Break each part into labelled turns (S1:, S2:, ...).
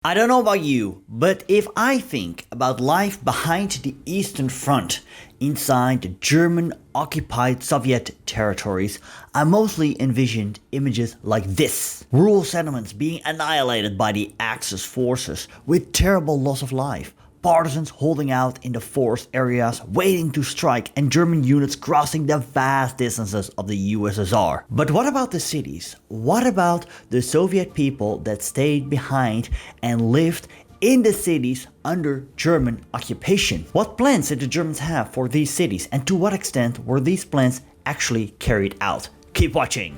S1: I don't know about you, but if I think about life behind the Eastern Front, inside the German occupied Soviet territories, I mostly envisioned images like this. Rural settlements being annihilated by the Axis forces with terrible loss of life. Partisans holding out in the forest areas, waiting to strike, and German units crossing the vast distances of the USSR. But what about the cities? What about the Soviet people that stayed behind and lived in the cities under German occupation? What plans did the Germans have for these cities, and to what extent were these plans actually carried out? Keep watching!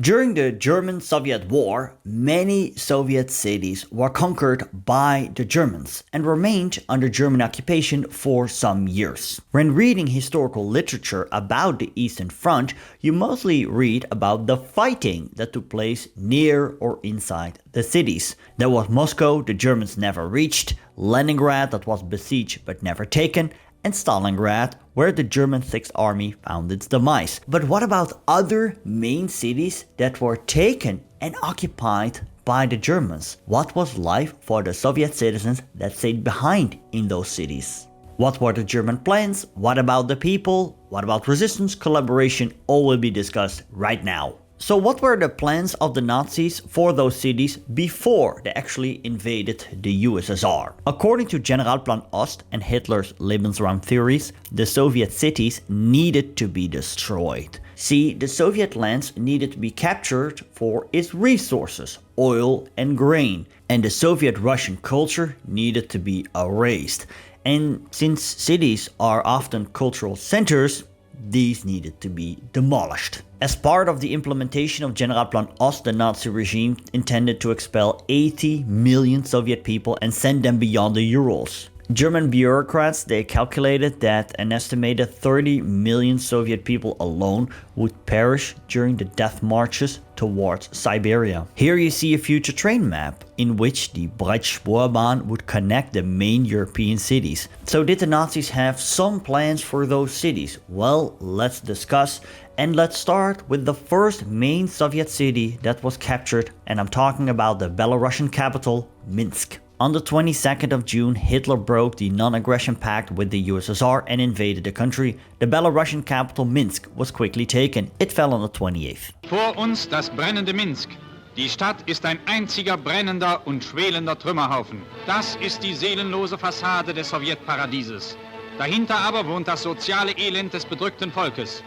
S1: During the German-Soviet War, many Soviet cities were conquered by the Germans and remained under German occupation for some years. When reading historical literature about the Eastern Front, you mostly read about the fighting that took place near or inside the cities. There was Moscow, the Germans never reached, Leningrad that was besieged but never taken, and Stalingrad, where the German Sixth Army found its demise. But what about other main cities that were taken and occupied by the Germans? What was life for the Soviet citizens that stayed behind in those cities? What were the German plans? What about the people? What about resistance, collaboration? All will be discussed right now. So what were the plans of the Nazis for those cities before they actually invaded the USSR? According to Generalplan Ost and Hitler's Lebensraum theories, the Soviet cities needed to be destroyed. See, the Soviet lands needed to be captured for its resources, oil and grain, and the Soviet Russian culture needed to be erased. And since cities are often cultural centers, these needed to be demolished. As part of the implementation of Generalplan Ost, the Nazi regime intended to expel 80 million Soviet people and send them beyond the Urals. German bureaucrats, they calculated that an estimated 30 million Soviet people alone would perish during the death marches towards Siberia. Here you see a future train map in which the Breitspurbahn would connect the main European cities. So did the Nazis have some plans for those cities? Well, let's discuss, and let's start with the first main Soviet city that was captured, and I'm talking about the Belarusian capital, Minsk. On the 22nd of June, Hitler broke the non-aggression pact with the USSR and invaded the country. The Belarusian capital Minsk was quickly taken. It fell on the 28th.
S2: Vor uns das brennende Minsk. Die Stadt ist ein einziger brennender und schwelender Trümmerhaufen. Das ist die seelenlose Fassade des Sowjetparadieses. Dahinter aber wohnt das soziale Elend des bedrückten Volkes.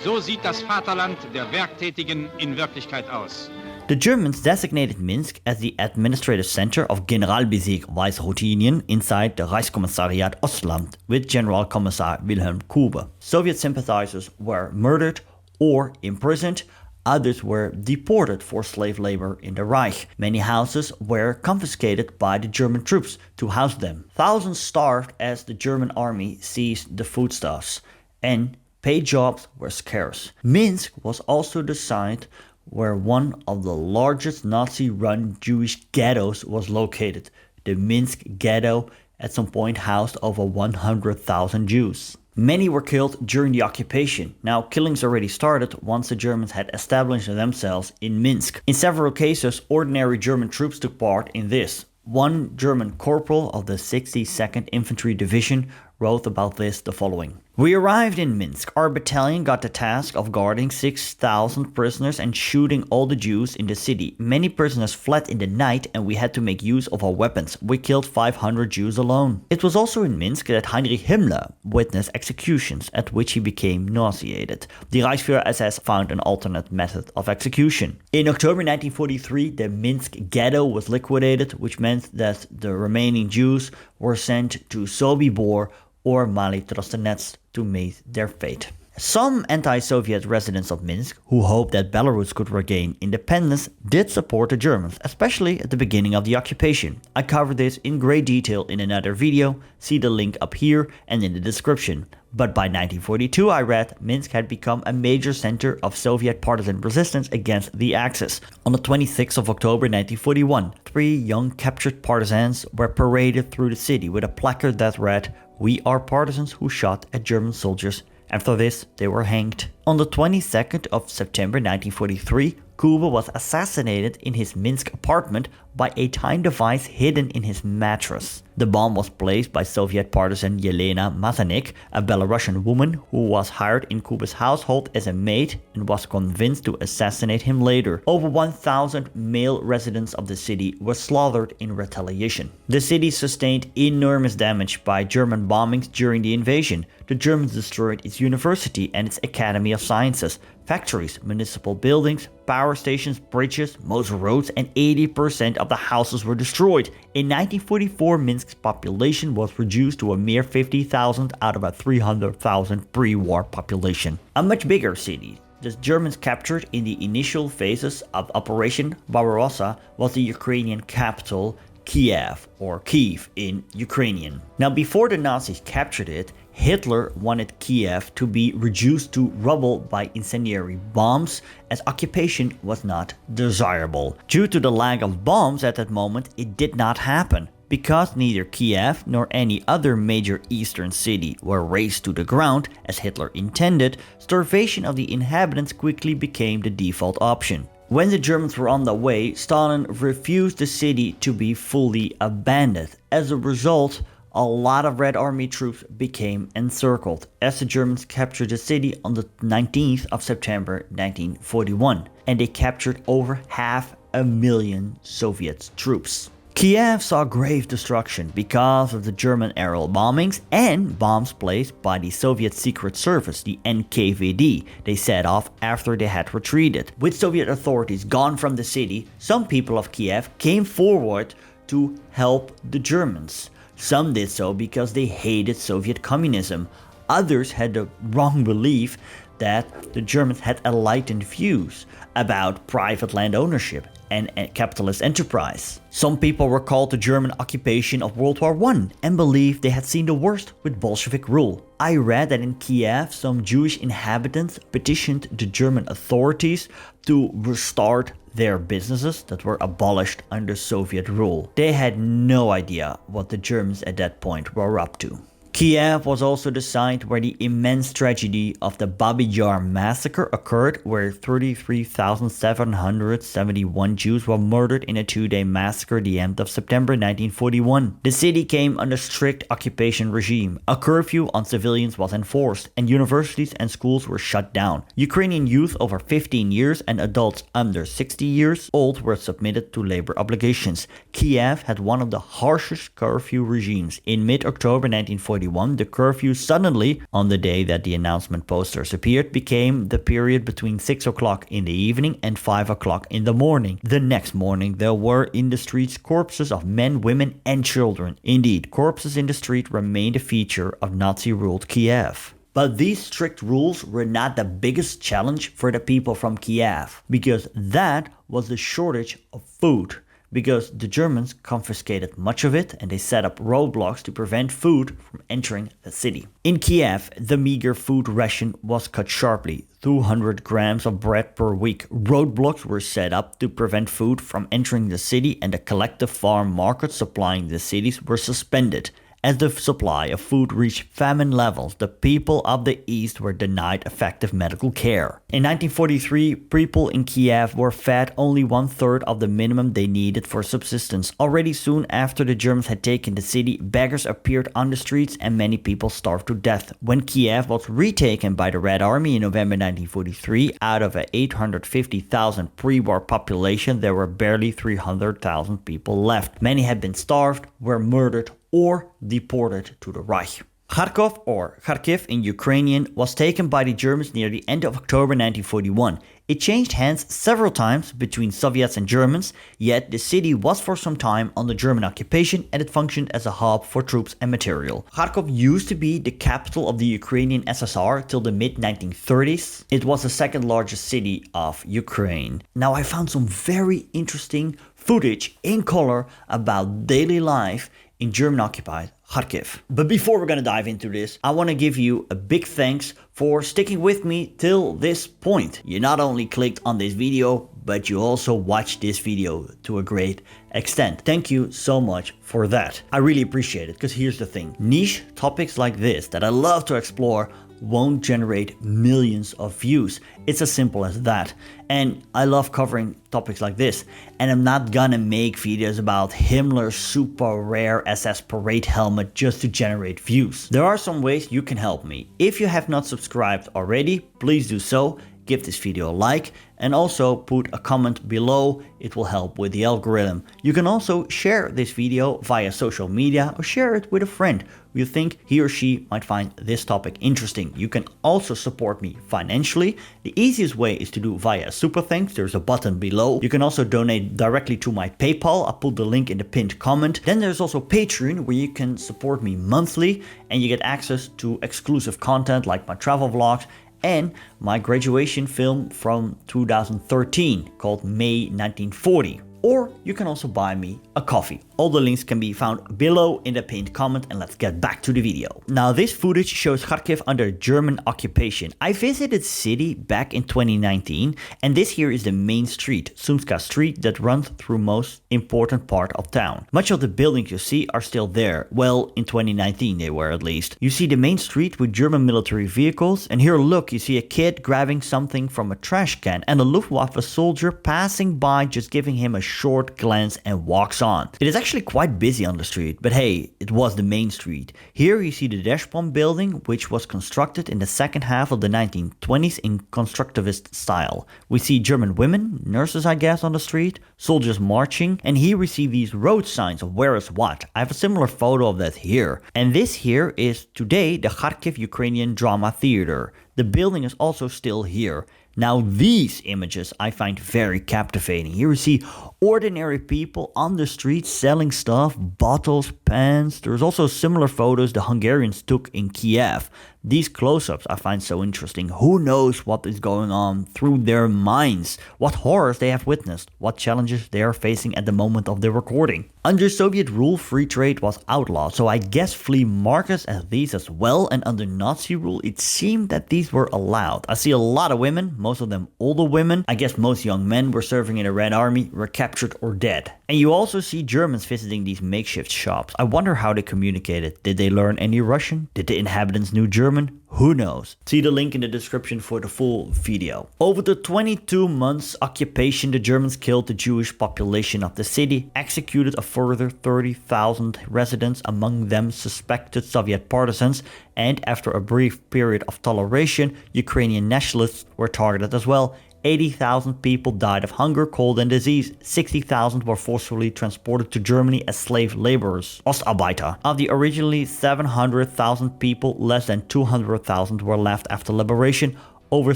S2: So sieht das Vaterland der Werktätigen in Wirklichkeit aus.
S1: The Germans designated Minsk as the administrative center of Generalbezirk Weißrutinien inside the Reichskommissariat Ostland with General Commissar Wilhelm Kube. Soviet sympathizers were murdered or imprisoned. Others were deported for slave labor in the Reich. Many houses were confiscated by the German troops to house them. Thousands starved as the German army seized the foodstuffs, and paid jobs were scarce. Minsk was also the site where one of the largest Nazi-run Jewish ghettos was located. The Minsk ghetto at some point housed over 100,000 Jews. Many were killed during the occupation. Now, killings already started once the Germans had established themselves in Minsk. In several cases, ordinary German troops took part in this. One German corporal of the 62nd Infantry Division wrote about this the following. We arrived in Minsk. Our battalion got the task of guarding 6,000 prisoners and shooting all the Jews in the city. Many prisoners fled in the night and we had to make use of our weapons. We killed 500 Jews alone. It was also in Minsk that Heinrich Himmler witnessed executions at which he became nauseated. The Reichsführer SS found an alternate method of execution. In October 1943, the Minsk ghetto was liquidated, which meant that the remaining Jews were sent to Sobibor or Mali Trostenets to meet their fate. Some anti-Soviet residents of Minsk, who hoped that Belarus could regain independence, did support the Germans, especially at the beginning of the occupation. I covered this in great detail in another video, see the link up here and in the description. But by 1942, I read, Minsk had become a major center of Soviet partisan resistance against the Axis. On the 26th of October 1941, 3 young captured partisans were paraded through the city with a placard that read, "We are partisans who shot at German soldiers," and for this they were hanged. On the 22nd of September 1943, Kuba was assassinated in his Minsk apartment by a time device hidden in his mattress. The bomb was placed by Soviet partisan Yelena Mazanik, a Belarusian woman who was hired in Kuba's household as a maid and was convinced to assassinate him later. Over 1,000 male residents of the city were slaughtered in retaliation. The city sustained enormous damage by German bombings during the invasion. The Germans destroyed its university and its Academy of Sciences, factories, municipal buildings, power stations, bridges, most roads, and 80% of the houses were destroyed. In 1944, Minsk's population was reduced to a mere 50,000 out of a 300,000 pre-war population. A much bigger city the Germans captured in the initial phases of Operation Barbarossa was the Ukrainian capital, Kiev, or Kyiv in Ukrainian. Now, before the Nazis captured it, Hitler wanted Kiev to be reduced to rubble by incendiary bombs, as occupation was not desirable. Due to the lack of bombs at that moment, it did not happen. Because neither Kiev nor any other major eastern city were razed to the ground, as Hitler intended, starvation of the inhabitants quickly became the default option. When the Germans were on the way, Stalin refused the city to be fully abandoned. As a result, a lot of Red Army troops became encircled, as the Germans captured the city on the 19th of September 1941, and they captured over 500,000 Soviet troops. Kiev saw grave destruction because of the German aerial bombings and bombs placed by the Soviet Secret Service, the NKVD, they set off after they had retreated. With Soviet authorities gone from the city, some people of Kiev came forward to help the Germans. Some did so because they hated Soviet communism. Others had the wrong belief that the Germans had enlightened views about private land ownership and capitalist enterprise. Some people recalled the German occupation of World War I and believed they had seen the worst with Bolshevik rule. I read that in Kiev, some Jewish inhabitants petitioned the German authorities to restart their businesses that were abolished under Soviet rule. They had no idea what the Germans at that point were up to. Kiev was also the site where the immense tragedy of the Babi Yar massacre occurred, where 33,771 Jews were murdered in a two-day massacre at the end of September 1941. The city came under strict occupation regime. A curfew on civilians was enforced, and universities and schools were shut down. Ukrainian youth over 15 years and adults under 60 years old were submitted to labor obligations. Kiev had one of the harshest curfew regimes. In mid-October 1941, the curfew suddenly, on the day that the announcement posters appeared, became the period between 6 o'clock in the evening and 5 o'clock in the morning. The next morning, there were in the streets corpses of men, women, and children. Indeed, corpses in the street remained a feature of Nazi-ruled Kiev. But these strict rules were not the biggest challenge for the people from Kiev, because that was the shortage of food. Because the Germans confiscated much of it and they set up roadblocks to prevent food from entering the city. In Kiev, the meager food ration was cut sharply, 200 grams of bread per week. Roadblocks were set up to prevent food from entering the city, and the collective farm markets supplying the cities were suspended. As the supply of food reached famine levels, the people of the East were denied effective medical care. In 1943, people in Kiev were fed only 1/3 of the minimum they needed for subsistence. Already soon after the Germans had taken the city, beggars appeared on the streets and many people starved to death. When Kiev was retaken by the Red Army in November 1943, out of an 850,000 pre-war population, there were barely 300,000 people left. Many had been starved, were murdered, or deported to the Reich. Kharkov, or Kharkiv in Ukrainian, was taken by the Germans near the end of October 1941. It changed hands several times between Soviets and Germans, yet the city was for some time under German occupation and it functioned as a hub for troops and material. Kharkov used to be the capital of the Ukrainian SSR till the mid-1930s. It was the second largest city of Ukraine. Now, I found some very interesting footage in color about daily life in German-occupied Kharkiv. But before we're gonna dive into this, I wanna give you a big thanks for sticking with me till this point. You not only clicked on this video, but you also watched this video to a great extent. Thank you so much for that. I really appreciate it, because here's the thing. Niche topics like this that I love to explore won't generate millions of views. It's as simple as that. And I love covering topics like this. And I'm not gonna make videos about Himmler's super rare SS parade helmet just to generate views. There are some ways you can help me. If you have not subscribed already, please do so. Give this video a like and also put a comment below. It will help with the algorithm. You can also share this video via social media or share it with a friend who you think he or she might find this topic interesting. You can also support me financially. The easiest way is to do via super thanks. There's a button below. You can also donate directly to my PayPal. I'll put the link in the pinned comment. Then there's also Patreon, where you can support me monthly and you get access to exclusive content like my travel vlogs and my graduation film from 2013 called May 1940. Or you can also buy me a coffee. All the links can be found below in the pinned comment, and let's get back to the video. Now this footage shows Kharkiv under German occupation. I visited the city back in 2019, and this here is the main street, Sumska Street, that runs through most important part of town. Much of the buildings you see are still there. Well, in 2019 they were at least. You see the main street with German military vehicles, and here look, you see a kid grabbing something from a trash can and a Luftwaffe soldier passing by, just giving him a short glance and walks on. It is actually quite busy on the street, but hey, it was the main street. Here you see the Dashbom building, which was constructed in the second half of the 1920s in constructivist style. We see German women, nurses I guess, on the street, soldiers marching, and here we see these road signs of where is what. I have a similar photo of that here. And this here is today the Kharkiv Ukrainian Drama Theater. The building is also still here. Now these images I find very captivating. Here we see ordinary people on the street selling stuff, bottles, pens. There's also similar photos the Hungarians took in Kiev. These close-ups I find so interesting. Who knows what is going on through their minds, what horrors they have witnessed, what challenges they are facing at the moment of the recording. Under Soviet rule, free trade was outlawed, so I guess flea markets as these as well, and under Nazi rule it seemed that these were allowed. I see a lot of women, most of them older women. I guess most young men were serving in the Red Army, were captured or dead. And you also see Germans visiting these makeshift shops. I wonder how they communicated. Did they learn any Russian? Did the inhabitants know German? Who knows? See the link in the description for the full video. Over the 22 months occupation, the Germans killed the Jewish population of the city, executed a further 30,000 residents, among them suspected Soviet partisans, and after a brief period of toleration, Ukrainian nationalists were targeted as well. 80,000 people died of hunger, cold and disease. 60,000 were forcefully transported to Germany as slave laborers, Ostarbeiter. Of the originally 700,000 people, less than 200,000 were left after liberation. Over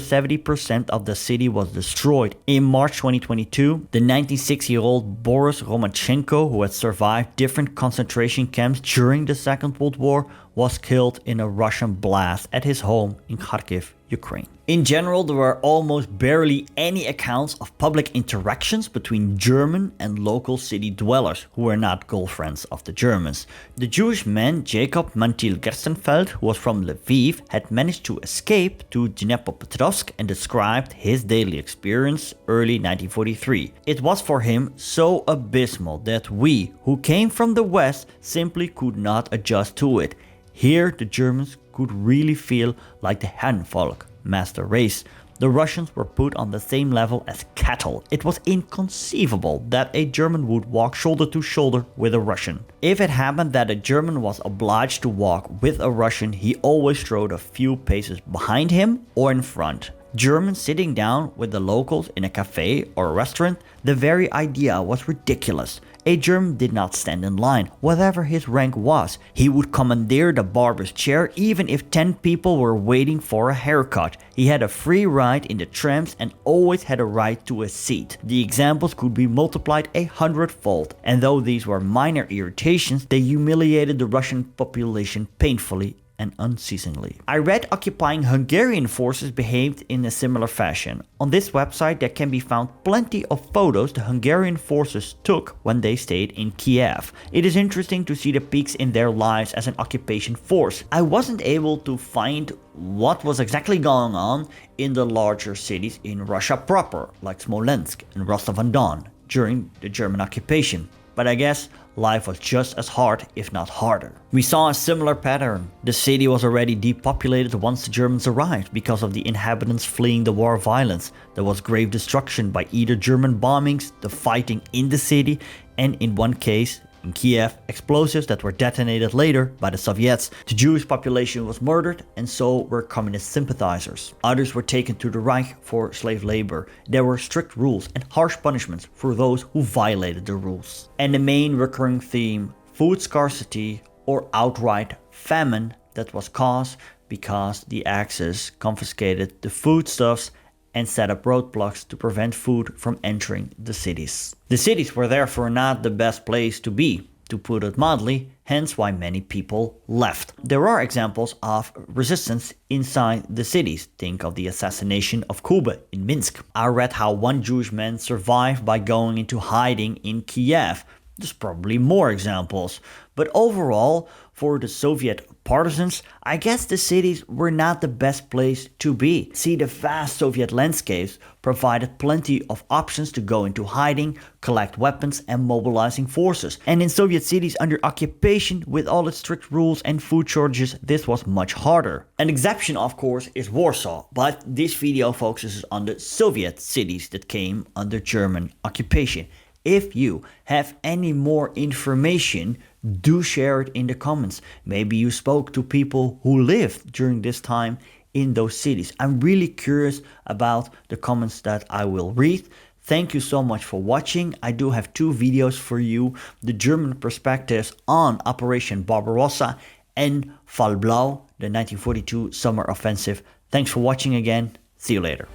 S1: 70% of the city was destroyed. In March 2022, the 96-year-old Boris Romachenko, who had survived different concentration camps during the Second World War, was killed in a Russian blast at his home in Kharkiv, Ukraine. In general, there were almost barely any accounts of public interactions between German and local city dwellers who were not girlfriends of the Germans. The Jewish man Jacob Mantil-Gerstenfeld, who was from Lviv, had managed to escape to Dnepropetrovsk and described his daily experience early 1943. It was for him so abysmal that we, who came from the West, simply could not adjust to it. Here the Germans could really feel like the Herrenvolk, master race. The Russians were put on the same level as cattle. It was inconceivable that a German would walk shoulder to shoulder with a Russian. If it happened that a German was obliged to walk with a Russian, he always strode a few paces behind him or in front. Germans sitting down with the locals in a cafe or a restaurant, the very idea was ridiculous. A German did not stand in line, whatever his rank was. He would commandeer the barber's chair even if 10 people were waiting for a haircut. He had a free ride in the trams and always had a right to a seat. The examples could be multiplied 100-fold, and though these were minor irritations, they humiliated the Russian population painfully and unceasingly. I read occupying Hungarian forces behaved in a similar fashion. On this website there can be found plenty of photos the Hungarian forces took when they stayed in Kiev. It is interesting to see the peaks in their lives as an occupation force. I wasn't able to find what was exactly going on in the larger cities in Russia proper, like Smolensk and Rostov-on-Don, during the German occupation. But I guess life was just as hard, if not harder. We saw a similar pattern. The city was already depopulated once the Germans arrived because of the inhabitants fleeing the war violence. There was grave destruction by either German bombings, the fighting in the city, and in one case, in Kiev, explosives that were detonated later by the Soviets. The Jewish population was murdered, and so were communist sympathizers. Others were taken to the Reich for slave labor. There were strict rules and harsh punishments for those who violated the rules. And the main recurring theme, food scarcity or outright famine, that was caused because the Axis confiscated the foodstuffs and set up roadblocks to prevent food from entering the cities. The cities were therefore not the best place to be, to put it mildly, hence why many people left. There are examples of resistance inside the cities. Think of the assassination of Kube in Minsk. I read how one Jewish man survived by going into hiding in Kiev. There's probably more examples. But overall, for the Soviet partisans, I guess the cities were not the best place to be. See, the vast Soviet landscapes provided plenty of options to go into hiding, collect weapons and mobilizing forces. And in Soviet cities under occupation, with all its strict rules and food shortages, this was much harder. An exception, of course, is Warsaw, but this video focuses on the Soviet cities that came under German occupation. If you have any more information, do share it in the comments. Maybe you spoke to people who lived during this time in those cities. I'm really curious about the comments that I will read. Thank you so much for watching. I do have 2 videos for you. The German perspectives on Operation Barbarossa and Fall Blau, the 1942 summer offensive. Thanks for watching again. See you later.